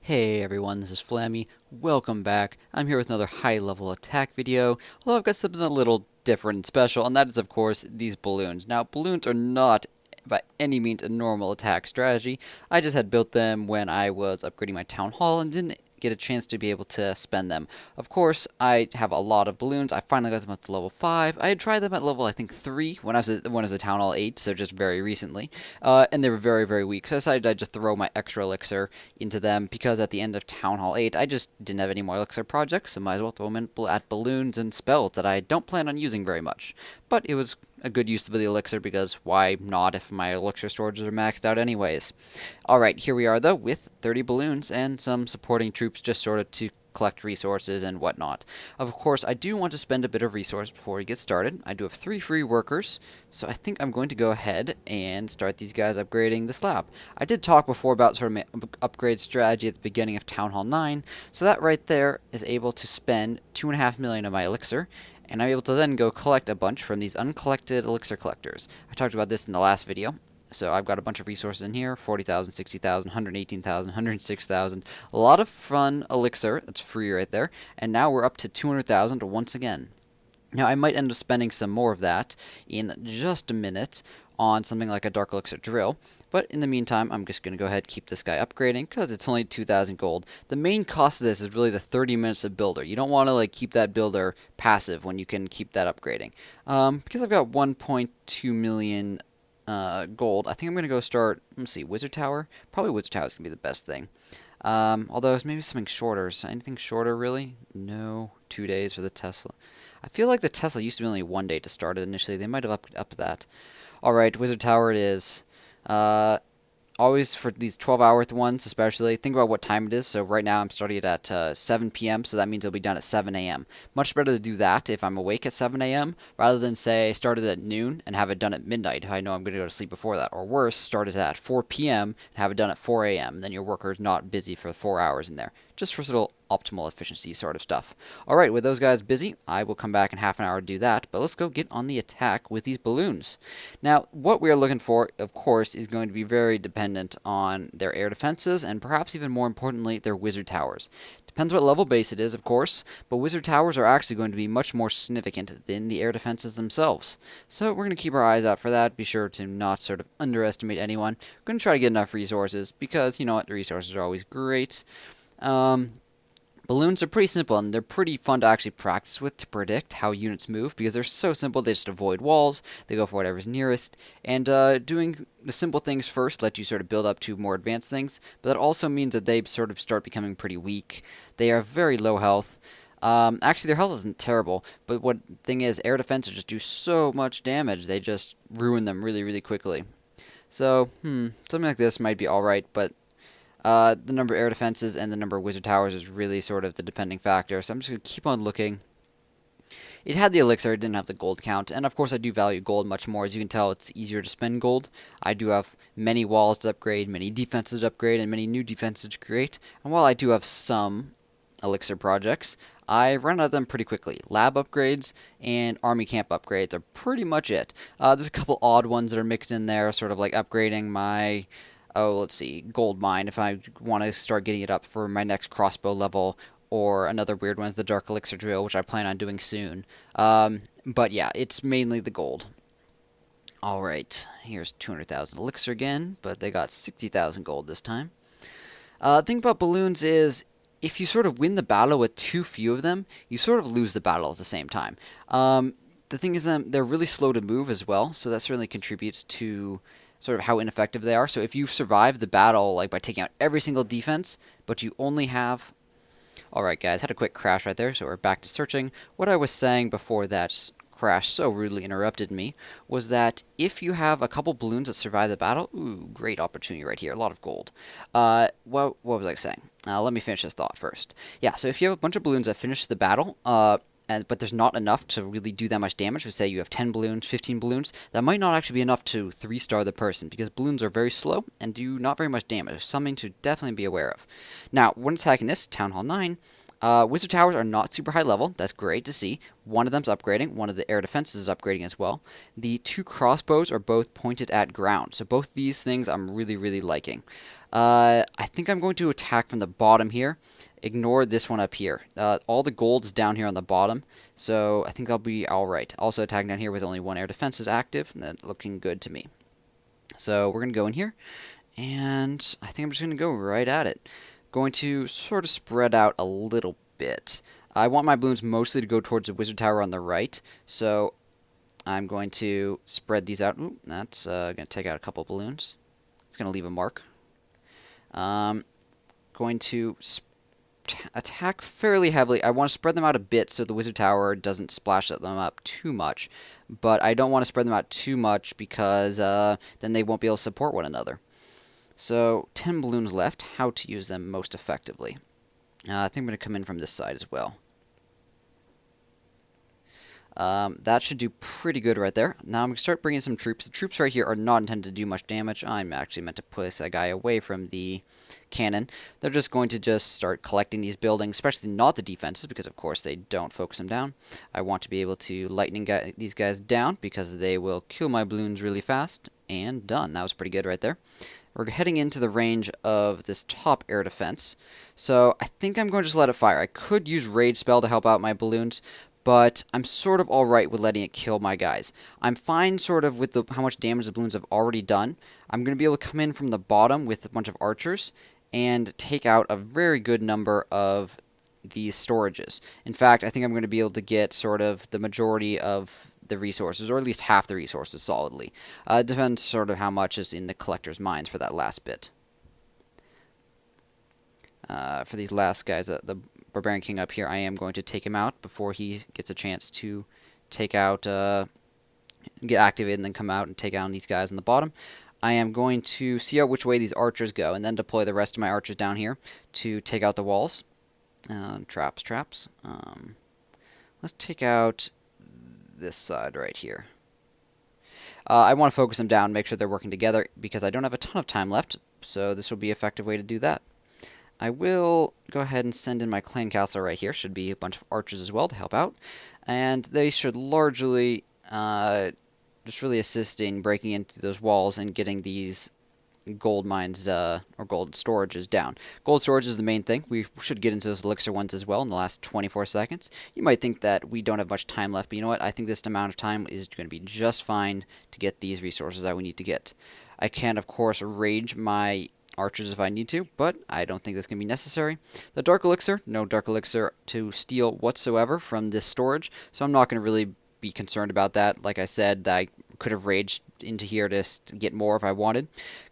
Hey everyone, this is Flammy. Welcome back. I'm here with another high level attack video, although I've got something a little different and special, and that is of course these balloons. Now balloons are not by any means a normal attack strategy. I just had built them when I was upgrading my town hall and didn't get a chance to be able to spend them. Of course, I have a lot of balloons. I finally got them up to level 5. I had tried them at level, I think, 3 when I was a Town Hall 8, so just very recently. And they were very, very weak. So I decided I'd just throw my extra elixir into them because at the end of Town Hall 8, I just didn't have any more elixir projects, so might as well throw them in at balloons and spells that I don't plan on using very much. But it was a good use of the elixir because why not if my elixir storages are maxed out anyways. Alright, here we are though with 30 balloons and some supporting troops just sort of to collect resources and whatnot. Of course, I do want to spend a bit of resource before we get started. I do have 3 free workers, so I think I'm going to go ahead and start these guys upgrading this lab. I did talk before about sort of my upgrade strategy at the beginning of Town Hall 9, so that right there is able to spend 2.5 million of my elixir, and I'm able to then go collect a bunch from these uncollected elixir collectors. I talked about this in the last video. So I've got a bunch of resources in here, 40,000, 60,000, 118,000, 106,000. A lot of fun elixir, that's free right there. And now we're up to 200,000 once again. Now I might end up spending some more of that in just a minute on something like a dark elixir drill. But in the meantime, I'm just going to go ahead and keep this guy upgrading because it's only 2,000 gold. The main cost of this is really the 30 minutes of builder. You don't want to keep that builder passive when you can keep that upgrading. Because I've got 1.2 million gold, I think I'm going to go start, let's see, Wizard Tower? Probably Wizard Tower is going to be the best thing. Although maybe something shorter. So anything shorter, really? No. 2 days for the Tesla. I feel like the Tesla used to be only 1 day to start it initially. They might have upped that. Alright, Wizard Tower it is. Always for these 12-hour ones especially, think about what time it is. So right now I'm starting it at 7 p.m., so that means it'll be done at 7 a.m. Much better to do that if I'm awake at 7 a.m. rather than, say, start it at noon and have it done at midnight if I know I'm going to go to sleep before that. Or worse, start it at 4 p.m. and have it done at 4 a.m. Then your worker's not busy for 4 hours in there. Just for sort of optimal efficiency sort of stuff. Alright, with those guys busy, I will come back in half an hour to do that, but let's go get on the attack with these balloons. Now, what we are looking for, of course, is going to be very dependent on their air defenses, and perhaps even more importantly, their wizard towers. Depends what level base it is, of course, but wizard towers are actually going to be much more significant than the air defenses themselves. So we're going to keep our eyes out for that, be sure to not sort of underestimate anyone. We're going to try to get enough resources, because, you know what, the resources are always great. Balloons are pretty simple, and they're pretty fun to actually practice with to predict how units move, because they're so simple. They just avoid walls, they go for whatever's nearest, and doing the simple things first let you sort of build up to more advanced things, but that also means that they sort of start becoming pretty weak. They are very low health. Actually, their health isn't terrible, but what thing is, air defenses just do so much damage, they just ruin them really, really quickly. So, something like this might be alright, but the number of air defenses and the number of wizard towers is really sort of the depending factor, so I'm just going to keep on looking. It had the elixir, it didn't have the gold count, and of course I do value gold much more. As you can tell, it's easier to spend gold. I do have many walls to upgrade, many defenses to upgrade, and many new defenses to create. And while I do have some elixir projects, I run out of them pretty quickly. Lab upgrades and army camp upgrades are pretty much it. There's a couple odd ones that are mixed in there, sort of like upgrading my let's see, gold mine if I want to start getting it up for my next crossbow level, or another weird one is the dark elixir drill, which I plan on doing soon. But yeah, it's mainly the gold. Alright, here's 200,000 elixir again, but they got 60,000 gold this time. The thing about balloons is, if you sort of win the battle with too few of them, you sort of lose the battle at the same time. The thing is that they're really slow to move as well, so that certainly contributes to sort of how ineffective they are. So if you survive the battle like by taking out every single defense, but you only have... Alright guys, had a quick crash right there, so we're back to searching. What I was saying before that crash so rudely interrupted me was that if you have a couple balloons that survive the battle, ooh, great opportunity right here, a lot of gold. What was I saying? Let me finish this thought first. Yeah, so if you have a bunch of balloons that finish the battle, but there's not enough to really do that much damage. So say you have 10 balloons, 15 balloons, that might not actually be enough to 3-star the person, because balloons are very slow and do not very much damage. Something to definitely be aware of. Now, when attacking this, Town Hall 9, wizard towers are not super high level. That's great to see. One of them's upgrading. One of the air defenses is upgrading as well. The 2 crossbows are both pointed at ground. So both these things I'm really, really liking. I think I'm going to attack from the bottom here. Ignore this one up here. All the gold's down here on the bottom, so I think I'll be alright. Also attacking down here with only one air defense is active, and that's looking good to me. So we're going to go in here, and I think I'm just going to go right at it. Going to sort of spread out a little bit. I want my balloons mostly to go towards the wizard tower on the right, so I'm going to spread these out. Ooh, that's going to take out a couple of balloons. It's going to leave a mark. Going to attack fairly heavily. I want to spread them out a bit so the wizard tower doesn't splash them up too much, but I don't want to spread them out too much because then they won't be able to support one another. So 10 balloons left. How to use them most effectively. I think I'm going to come in from this side as well. That should do pretty good right there. Now I'm going to start bringing some troops. The troops right here are not intended to do much damage. I'm actually meant to push that guy away from the cannon. They're just going to start collecting these buildings, especially not the defenses, because of course they don't focus them down. I want to be able to lightning these guys down because they will kill my balloons really fast. And done. That was pretty good right there. We're heading into the range of this top air defense. So I think I'm going to just let it fire. I could use Rage Spell to help out my balloons, but I'm sort of alright with letting it kill my guys. I'm fine sort of with how much damage the balloons have already done. I'm going to be able to come in from the bottom with a bunch of archers and take out a very good number of these storages. In fact, I think I'm going to be able to get sort of the majority of the resources, or at least half the resources solidly. It depends sort of how much is in the collector's mines for that last bit. For these last guys, the Barbarian King up here, I am going to take him out before he gets a chance to take out, get activated and then come out and take out these guys on the bottom. I am going to see out which way these archers go and then deploy the rest of my archers down here to take out the walls. Traps. Let's take out this side right here. I want to focus them down, make sure they're working together because I don't have a ton of time left, so this will be an effective way to do that. I will go ahead and send in my clan castle right here. Should be a bunch of archers as well to help out. And they should largely just really assist in breaking into those walls and getting these gold mines or gold storages down. Gold storage is the main thing. We should get into those elixir ones as well in the last 24 seconds. You might think that we don't have much time left, but you know what? I think this amount of time is going to be just fine to get these resources that we need to get. I can, of course, rage my archers if I need to, but I don't think that's going to be necessary. The dark elixir, no dark elixir to steal whatsoever from this storage, so I'm not going to really be concerned about that. Like I said, I could have raged into here to get more if I wanted.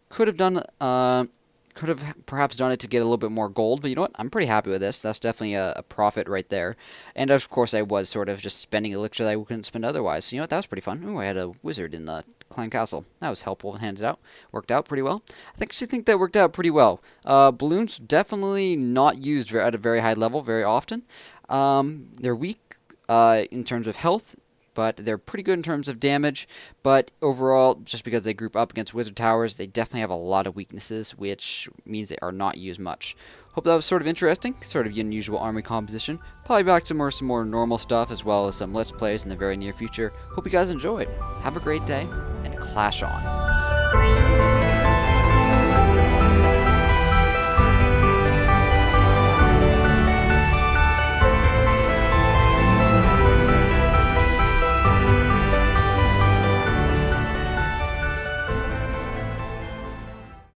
Could have perhaps done it to get a little bit more gold, but you know what? I'm pretty happy with this. That's definitely a profit right there. And of course, I was sort of just spending elixir that I couldn't spend otherwise. So you know what? That was pretty fun. Ooh, I had a wizard in the clan castle. That was helpful. Handed out. Worked out pretty well. I actually think that worked out pretty well. Balloons definitely not used at a very high level very often. They're weak in terms of health, but they're pretty good in terms of damage. But overall, just because they group up against wizard towers, they definitely have a lot of weaknesses, which means they are not used much. Hope that was sort of interesting, sort of unusual army composition. Probably back to some more normal stuff, as well as some Let's Plays in the very near future. Hope you guys enjoyed. Have a great day, and clash on.